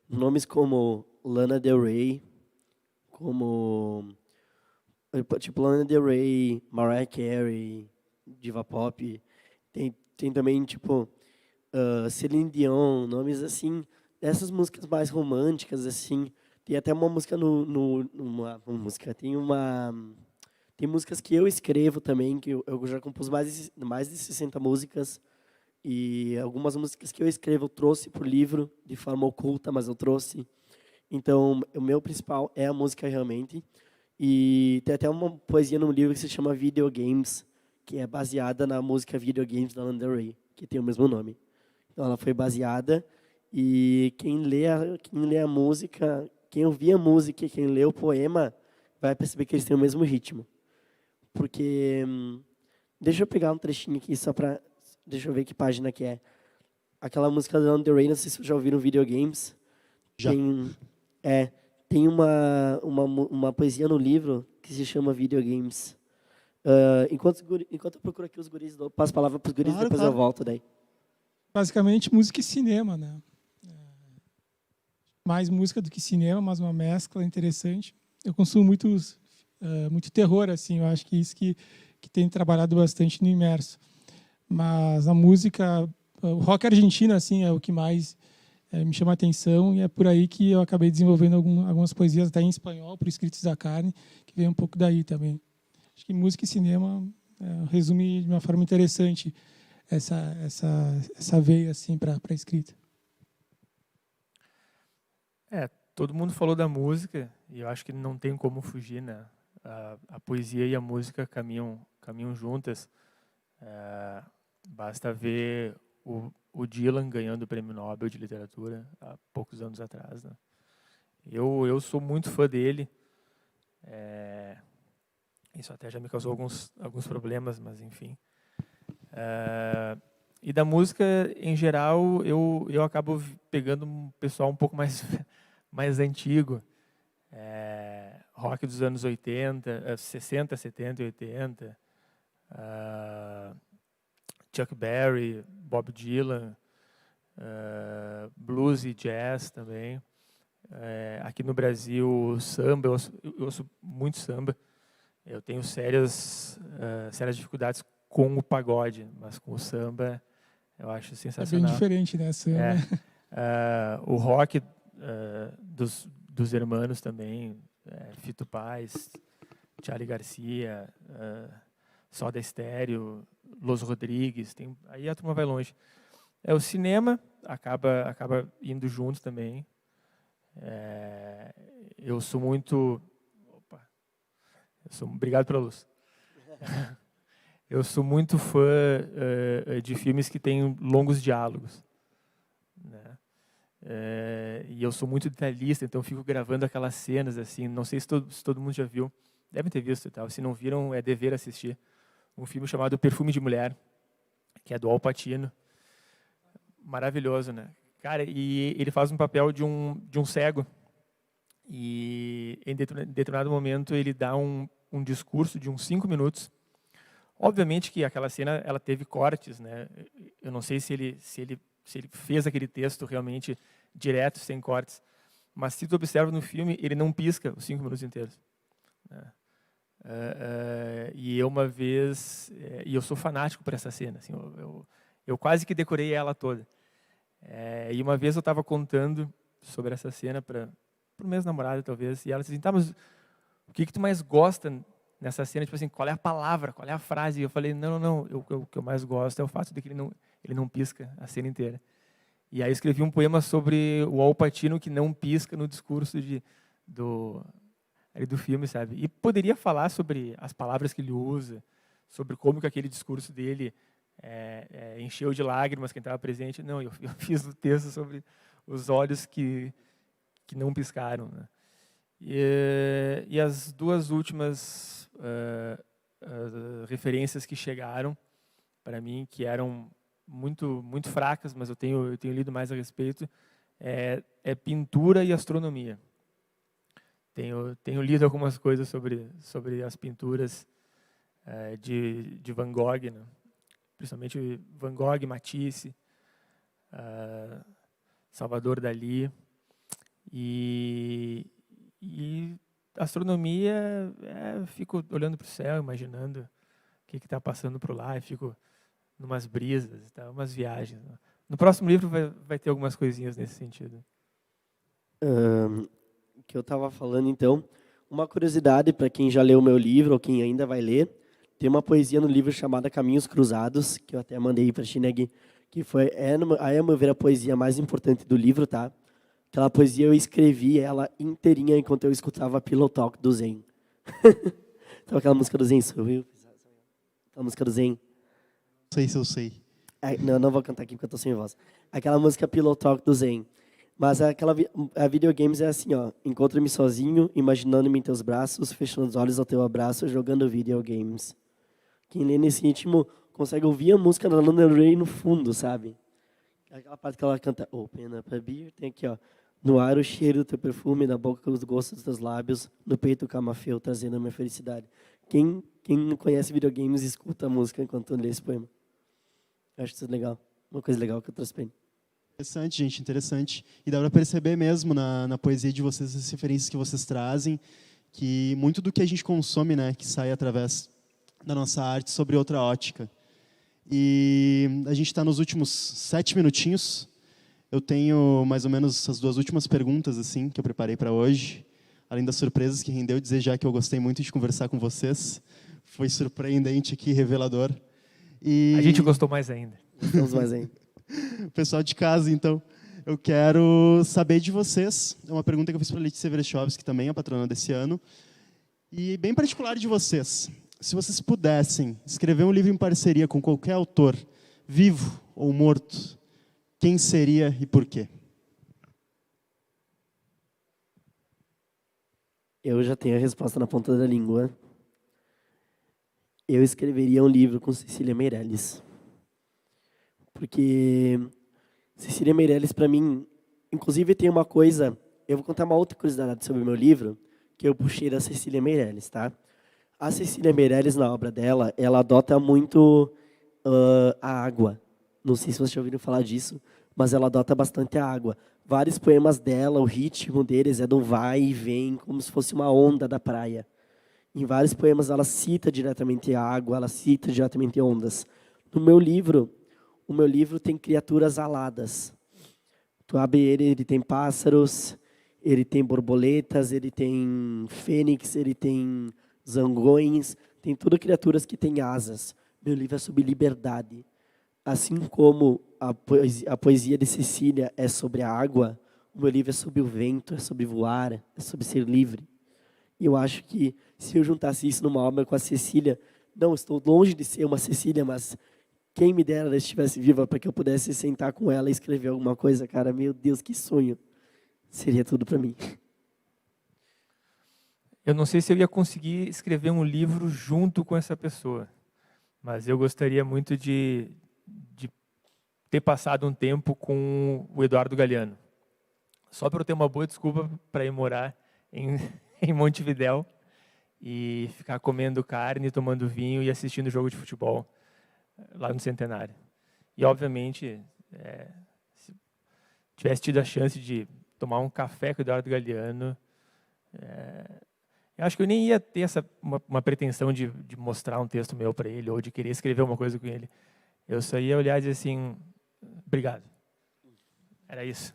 Speaker 3: nomes como Lana Del Rey, como tipo Lana Del Rey, Mariah Carey, diva pop. Tem também tipo Celine Dion, nomes assim, dessas músicas mais românticas assim. Tem até uma música uma música, tem músicas que eu escrevo também, que eu já compus mais de 60 músicas, E algumas músicas que eu escrevo eu trouxe para o livro de forma oculta, mas eu trouxe. Então, o meu principal é a música realmente. E tem até uma poesia no livro que se chama Videogames, que é baseada na música Videogames da Lana Del Rey, que tem o mesmo nome. Então, ela foi baseada e quem lê a música, quem ouvir a música e quem lê o poema, vai perceber que eles têm o mesmo ritmo. Porque, deixa eu pegar um trechinho aqui só para... Deixa eu ver que página que é. Aquela música da Lana Del Rey, não sei se vocês já ouviram Videogames.
Speaker 2: Já.
Speaker 3: Tem uma poesia no livro que se chama Videogames. Enquanto eu procuro aqui os guris, eu passo a palavra para os guris,
Speaker 2: Claro,
Speaker 3: depois
Speaker 2: claro.
Speaker 3: eu volto daí.
Speaker 4: Basicamente, música e cinema, né? Mais música do que cinema, mas uma mescla interessante. Eu consumo muito terror, assim. Eu acho que isso que tem trabalhado bastante no Imerso. Mas a música, o rock argentino, assim, é o que mais me chama a atenção, e é por aí que eu acabei desenvolvendo algumas poesias até em espanhol, por Escritos da Carne, que vem um pouco daí também. Acho que música e cinema resume de uma forma interessante essa veia assim para a escrita.
Speaker 5: Todo mundo falou da música e eu acho que não tem como fugir, né? A poesia e a música caminham juntas. Basta ver o Dylan ganhando o Prêmio Nobel de Literatura há poucos anos atrás, né? Eu sou muito fã dele. Isso até já me causou alguns problemas, mas enfim. E da música, em geral, eu acabo pegando um pessoal um pouco mais antigo. Rock dos anos 80, 60, 70 e 80. Chuck Berry, Bob Dylan, blues e jazz também. Aqui no Brasil, samba, eu ouço muito samba. Eu tenho sérias dificuldades com o pagode, mas com o samba eu acho sensacional.
Speaker 4: É bem diferente, né, samba?
Speaker 5: O rock dos hermanos também, Fito Paz, Charly Garcia, Soda Stereo, Los Rodrigues, aí a turma vai longe. O cinema acaba indo junto também. Eu sou muito... Obrigado pela luz. Eu sou muito fã de filmes que têm longos diálogos, né? E eu sou muito detalhista, então eu fico gravando aquelas cenas assim. Não sei se todo mundo já viu, devem ter visto e tal. Se não viram, é dever assistir. Um filme chamado Perfume de Mulher, que é do Al Pacino. Maravilhoso, né? Cara, e ele faz um papel de um cego. E em determinado momento ele dá um discurso de uns 5 minutos. Obviamente que aquela cena ela teve cortes, né? Eu não sei se ele fez aquele texto realmente direto, sem cortes. Mas se tu observa no filme, ele não pisca os 5 minutos inteiros, né? E eu uma vez, e eu sou fanático por essa cena, assim, eu quase que decorei ela toda. E uma vez eu estava contando sobre essa cena para o meu namorado, talvez, e ela disse assim, tá, mas o que tu mais gosta nessa cena? Tipo assim, qual é a palavra, qual é a frase? E eu falei, não, o que eu mais gosto é o fato de que ele não pisca a cena inteira. E aí eu escrevi um poema sobre o Al Pacino que não pisca no discurso do filme, sabe? E poderia falar sobre as palavras que ele usa, sobre como que aquele discurso dele encheu de lágrimas quem estava presente. Não, eu fiz o texto sobre os olhos que não piscaram, né? E as duas últimas referências que chegaram para mim, que eram muito, muito fracas, mas eu tenho lido mais a respeito, é pintura e astronomia. Tenho lido algumas coisas sobre as pinturas de Van Gogh, né? Principalmente Van Gogh, Matisse, Salvador Dalí. E astronomia, fico olhando para o céu, imaginando o que está passando por lá, e fico numas brisas, umas viagens. No próximo livro vai ter algumas coisinhas nesse sentido.
Speaker 3: Que eu estava falando, então, uma curiosidade para quem já leu o meu livro ou quem ainda vai ler, tem uma poesia no livro chamada Caminhos Cruzados, que eu até mandei para a Chineg, que foi, aí, a meu ver, a poesia mais importante do livro, tá? Aquela poesia eu escrevi ela inteirinha enquanto eu escutava Pillow Talk do Zen. Então aquela música do Zen, viu? Aquela música do Zen.
Speaker 2: Não sei se eu sei.
Speaker 3: Não vou cantar aqui porque eu tô sem voz. Aquela música Pillow Talk do Zen. Mas a videogames é assim, ó. Encontra-me sozinho, imaginando-me em teus braços, fechando os olhos ao teu abraço, jogando videogames. Quem lê nesse ritmo consegue ouvir a música da Lana Del Rey no fundo, sabe? Aquela parte que ela canta, open up a beer, tem aqui, ó. No ar o cheiro do teu perfume, na boca os gostos dos teus lábios, no peito o camafeu, trazendo a minha felicidade. Quem não conhece videogames, escuta a música enquanto lê esse poema. Eu acho isso legal. Uma coisa legal que eu trouxe pra ele.
Speaker 2: Interessante, gente, interessante. E dá para perceber mesmo na poesia de vocês, as referências que vocês trazem, que muito do que a gente consome, né, que sai através da nossa arte sobre outra ótica. E a gente está nos últimos 7 minutinhos. Eu tenho mais ou menos as 2 últimas perguntas assim que eu preparei para hoje. Além das surpresas que rendeu, dizer já que eu gostei muito de conversar com vocês. Foi surpreendente aqui, revelador. E
Speaker 5: A gente gostou mais ainda.
Speaker 3: Gostamos mais ainda.
Speaker 2: o pessoal de casa, então, eu quero saber de vocês. É uma pergunta que eu fiz para a Letícia Verchovski, que também é a patrona desse ano. E bem particular de vocês. Se vocês pudessem escrever um livro em parceria com qualquer autor, vivo ou morto, quem seria e por quê?
Speaker 3: Eu já tenho a resposta na ponta da língua. Eu escreveria um livro com Cecília Meirelles. Porque Cecília Meirelles, para mim, inclusive tem uma coisa, eu vou contar uma outra curiosidade sobre o meu livro, que eu puxei da Cecília Meirelles, tá? A Cecília Meirelles, na obra dela, ela adota muito a água. Não sei se vocês já ouviram falar disso, mas ela adota bastante a água. Vários poemas dela, o ritmo deles é do vai e vem, como se fosse uma onda da praia. Em vários poemas ela cita diretamente a água, ela cita diretamente ondas. No meu livro, o meu livro tem criaturas aladas. Tu abre ele tem pássaros, ele tem borboletas, ele tem fênix, ele tem zangões, tem tudo criaturas que têm asas. Meu livro é sobre liberdade. Assim como a poesia de Cecília é sobre a água, o meu livro é sobre o vento, é sobre voar, é sobre ser livre. E eu acho que se eu juntasse isso numa obra com a Cecília, não, estou longe de ser uma Cecília, mas quem me dera ela estivesse viva para que eu pudesse sentar com ela e escrever alguma coisa, cara, meu Deus, que sonho. Seria tudo para mim.
Speaker 5: Eu não sei se eu ia conseguir escrever um livro junto com essa pessoa, mas eu gostaria muito de ter passado um tempo com o Eduardo Galeano. Só para eu ter uma boa desculpa para ir morar em Montevidéu e ficar comendo carne, tomando vinho e assistindo jogo de futebol lá no Centenário. E, obviamente, se tivesse tido a chance de tomar um café com o Eduardo Galeano, eu acho que eu nem ia ter uma pretensão de mostrar um texto meu para ele ou de querer escrever uma coisa com ele. Eu só ia olhar e dizer assim, obrigado. Era isso.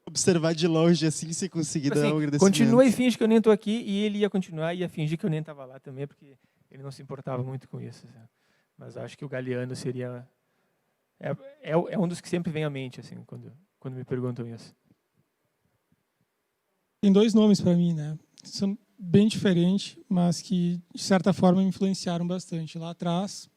Speaker 2: Observar de longe, assim, se conseguir dar um agradecimento.
Speaker 5: Continua e finge que eu nem estou aqui, e ele ia continuar e ia fingir que eu nem estava lá também, porque ele não se importava muito com isso. Assim. Mas acho que o Galeano seria... É um dos que sempre vem à mente, assim, quando me perguntam isso.
Speaker 4: Tem 2 nomes para mim, né? São bem diferentes, mas que, de certa forma, me influenciaram bastante. Lá atrás,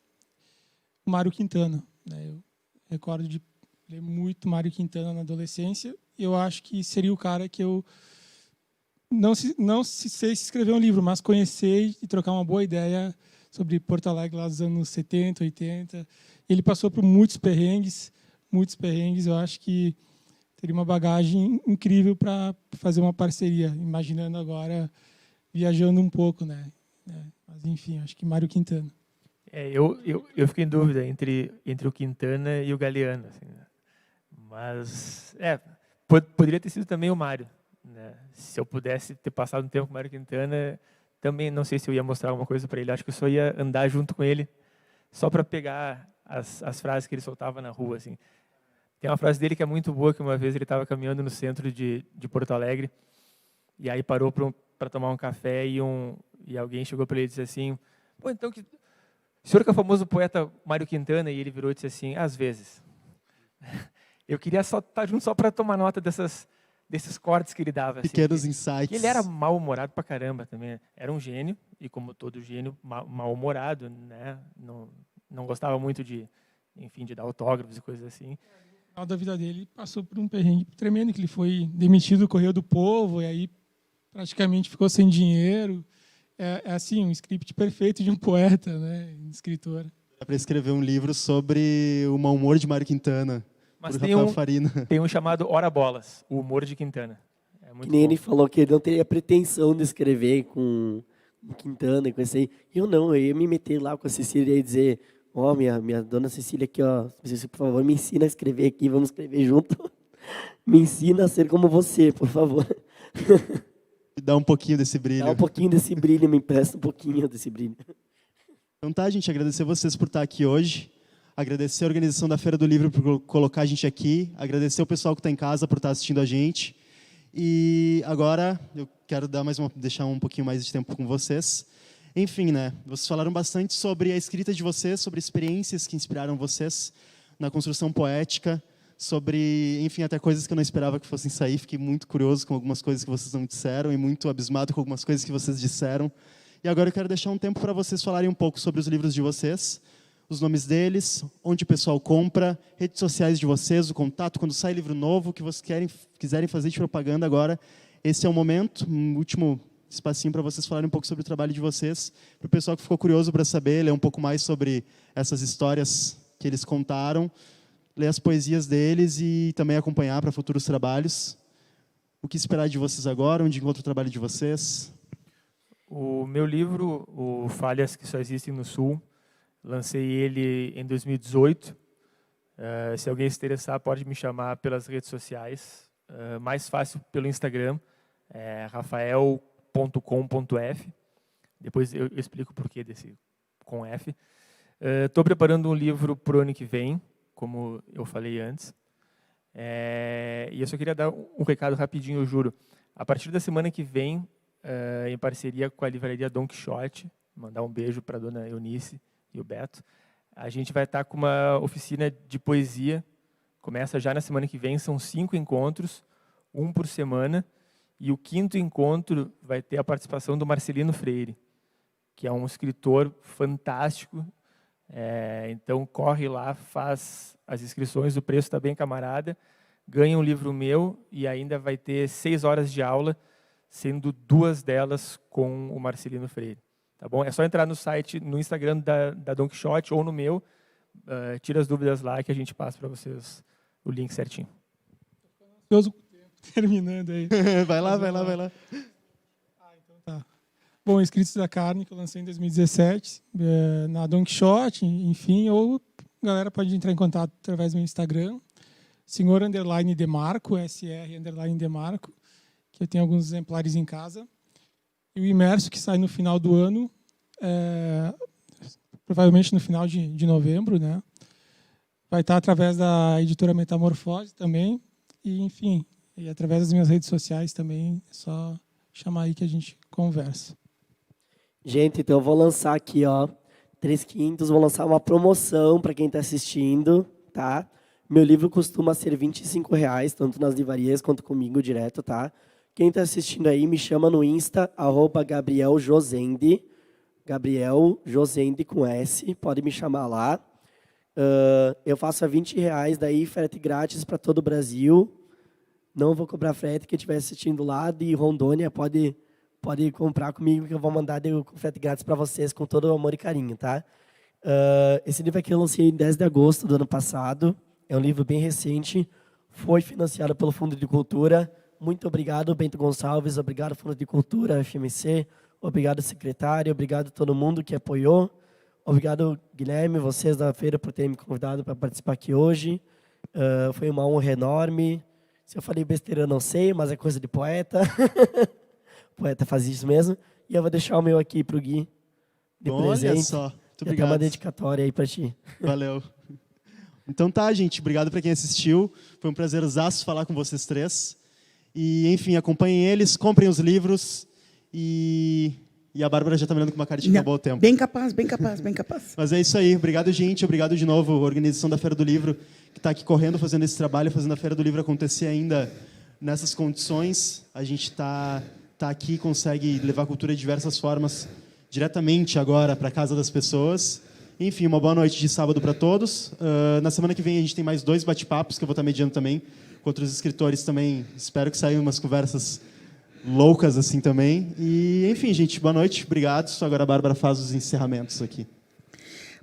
Speaker 4: o Mário Quintana. Né? Eu recordo de ler muito Mário Quintana na adolescência. Eu acho que seria o cara que eu não sei se escrever um livro, mas conhecer e trocar uma boa ideia sobre Porto Alegre lá dos anos 70, 80. Ele passou por muitos perrengues. Eu acho que teria uma bagagem incrível para fazer uma parceria, imaginando agora, viajando um pouco, né? Mas, enfim, acho que Mário Quintana.
Speaker 5: Eu fico em dúvida entre o Quintana e o Galeano. Assim, né? Mas, poderia ter sido também o Mário. Né? Se eu pudesse ter passado um tempo com o Mário Quintana, também não sei se eu ia mostrar alguma coisa para ele. Acho que eu só ia andar junto com ele, só para pegar as frases que ele soltava na rua. Assim. Tem uma frase dele que é muito boa, que uma vez ele estava caminhando no centro de Porto Alegre, e aí parou para tomar um café, e alguém chegou para ele e disse assim, então, o senhor que é o famoso poeta Mário Quintana? E ele virou e disse assim, às vezes. Eu queria só estar junto só para tomar nota desses cortes que ele dava. Assim,
Speaker 2: Pequenos
Speaker 5: que
Speaker 2: insights.
Speaker 5: ele era mal-humorado pra caramba também. Era um gênio, e como todo gênio, mal-humorado, né? Não gostava muito de dar autógrafos e coisas assim.
Speaker 4: No final da vida dele, passou por um perrengue tremendo, que ele foi demitido do Correio do Povo, e aí praticamente ficou sem dinheiro. É assim, um script perfeito de um poeta, né? Escritor.
Speaker 2: Dá para escrever um livro sobre o mau humor de Mário Quintana.
Speaker 5: Mas
Speaker 2: por
Speaker 5: tem
Speaker 2: Rafael Farina.
Speaker 5: tem um chamado Ora Bolas, o humor de Quintana. É muito
Speaker 3: Que nem
Speaker 5: bom.
Speaker 3: ele falou que ele não teria pretensão de escrever com o Quintana e com esse aí. Eu não, eu ia me meter lá com a Cecília e dizer, ó, minha dona Cecília aqui, ó, por favor, me ensina a escrever aqui, vamos escrever junto. Me ensina a ser como você, por favor.
Speaker 2: E dá um pouquinho desse brilho.
Speaker 3: Dá um pouquinho desse brilho, me empresta um pouquinho desse brilho.
Speaker 2: Então tá, gente, agradecer vocês por estar aqui hoje. Agradecer a organização da Feira do Livro por colocar a gente aqui. Agradecer o pessoal que está em casa por estar assistindo a gente. E agora eu quero deixar um pouquinho mais de tempo com vocês. Enfim, né? Vocês falaram bastante sobre a escrita de vocês, sobre experiências que inspiraram vocês na construção poética, sobre, enfim, até coisas que eu não esperava que fossem sair. Fiquei muito curioso com algumas coisas que vocês não disseram e muito abismado com algumas coisas que vocês disseram. E agora eu quero deixar um tempo para vocês falarem um pouco sobre os livros de vocês, os nomes deles, onde o pessoal compra, redes sociais de vocês, o contato, quando sai livro novo, que vocês quiserem fazer de propaganda agora. Esse é o momento, um último espacinho para vocês falarem um pouco sobre o trabalho de vocês, para o pessoal que ficou curioso para saber, ler um pouco mais sobre essas histórias que eles contaram, ler as poesias deles e também acompanhar para futuros trabalhos. O que esperar de vocês agora? Onde encontra o trabalho de vocês?
Speaker 5: O meu livro, o Falhas que Só Existem no Sul, lancei ele em 2018. Se alguém se interessar, pode me chamar pelas redes sociais. Mais fácil pelo Instagram, rafael.com.f. Depois eu explico o porquê desse com F. Estou preparando um livro para o ano que vem, como eu falei antes. E eu só queria dar um recado rapidinho, eu juro. A partir da semana que vem, em parceria com a livraria Don Quixote, mandar um beijo para a dona Eunice e o Beto, a gente vai estar com uma oficina de poesia, começa já na semana que vem, são 5 encontros, um por semana, e o 5º encontro vai ter a participação do Marcelino Freire, que é um escritor fantástico. Então corre lá, faz as inscrições, o preço está bem camarada, ganha um livro meu e ainda vai ter 6 horas de aula, sendo 2 delas com o Marcelino Freire. Tá bom? É só entrar no site, no Instagram da Don Quixote ou no meu, tira as dúvidas lá que a gente passa para vocês o link certinho.
Speaker 4: Ansioso com o tempo, terminando aí.
Speaker 2: Vai lá.
Speaker 4: Então tá. Bom, Escritos da Carne, que eu lancei em 2017, na Don Quixote, enfim, ou a galera pode entrar em contato através do meu Instagram, Sr_Demarco, SR_Demarco, que eu tenho alguns exemplares em casa. E o Imerso, que sai no final do ano, provavelmente no final de novembro, né? Vai estar através da editora Metamorfose também. E, enfim, e através das minhas redes sociais também, é só chamar aí que a gente conversa.
Speaker 3: Gente, então eu vou lançar aqui, ó, 3/5, vou lançar uma promoção para quem está assistindo, tá? Meu livro costuma ser R$25, tanto nas livrarias quanto comigo direto, tá? Quem está assistindo aí, me chama no Insta, @GabrielJosende, Gabriel Josende com S, pode me chamar lá. Eu faço a R$20, daí frete grátis para todo o Brasil. Não vou cobrar frete, quem estiver assistindo lá de Rondônia pode comprar comigo, que eu vou mandar com frete grátis para vocês, com todo o amor e carinho, tá? Esse livro aqui eu lancei em 10 de agosto do ano passado, é um livro bem recente, foi financiado pelo Fundo de Cultura. Muito obrigado, Bento Gonçalves, obrigado, Fundo de Cultura, FMC, obrigado, secretário, obrigado a todo mundo que apoiou, obrigado, Guilherme, vocês da feira, por terem me convidado para participar aqui hoje. Foi uma honra enorme. Se eu falei besteira, eu não sei, mas é coisa de poeta. O poeta faz isso mesmo. E eu vou deixar o meu aqui para o Gui, de presente.
Speaker 2: Olha só, muito
Speaker 3: e
Speaker 2: obrigado.
Speaker 3: até uma dedicatória aí para ti.
Speaker 2: Valeu. Então tá, gente, obrigado para quem assistiu. Foi um prazerzaço falar com vocês três. E, enfim, acompanhem eles, comprem os livros e E a Bárbara já está me olhando com uma cara de que acabou o tempo.
Speaker 1: Bem capaz, bem capaz, bem capaz.
Speaker 2: Mas é isso aí. Obrigado, gente. Obrigado de novo, a organização da Feira do Livro, que está aqui correndo, fazendo esse trabalho, fazendo a Feira do Livro acontecer ainda nessas condições. A gente está aqui, consegue levar a cultura de diversas formas, diretamente agora para a casa das pessoas. Enfim, uma boa noite de sábado para todos. Na semana que vem a gente tem mais 2 bate-papos, que eu vou estar mediando também, com outros escritores também. Espero que saiam umas conversas loucas assim também. E, enfim, gente, boa noite. Obrigado. Agora a Bárbara faz os encerramentos aqui.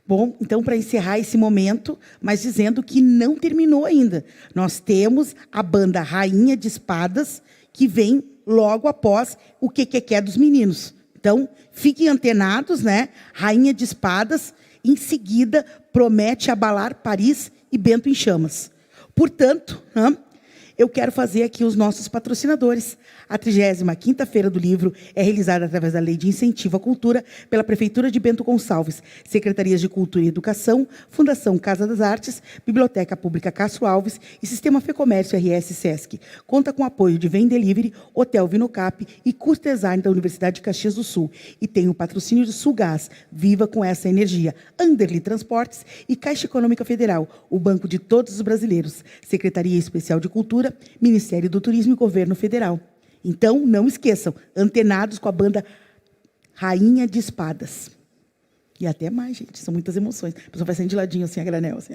Speaker 1: Bom, então, para encerrar esse momento, mas dizendo que não terminou ainda. Nós temos a banda Rainha de Espadas, que vem logo após o Que dos meninos. Então, fiquem antenados, né? Rainha de Espadas, em seguida, promete abalar Paris e Bento em Chamas. Portanto, eu quero fazer aqui os nossos patrocinadores. A 35ª Feira do Livro é realizada através da Lei de Incentivo à Cultura pela Prefeitura de Bento Gonçalves, Secretarias de Cultura e Educação, Fundação Casa das Artes, Biblioteca Pública Castro Alves e Sistema Fecomércio RS Sesc. Conta com apoio de Vem Delivery, Hotel Vinocap e Curso Design da Universidade de Caxias do Sul. E tem o patrocínio de Sulgás, Viva com essa energia, Anderli Transportes e Caixa Econômica Federal, o banco de todos os brasileiros, Secretaria Especial de Cultura, Ministério do Turismo e Governo Federal. Então, não esqueçam, antenados com a banda Rainha de Espadas. E até mais, gente, são muitas emoções. A pessoa vai saindo de ladinho assim, a granel. Assim.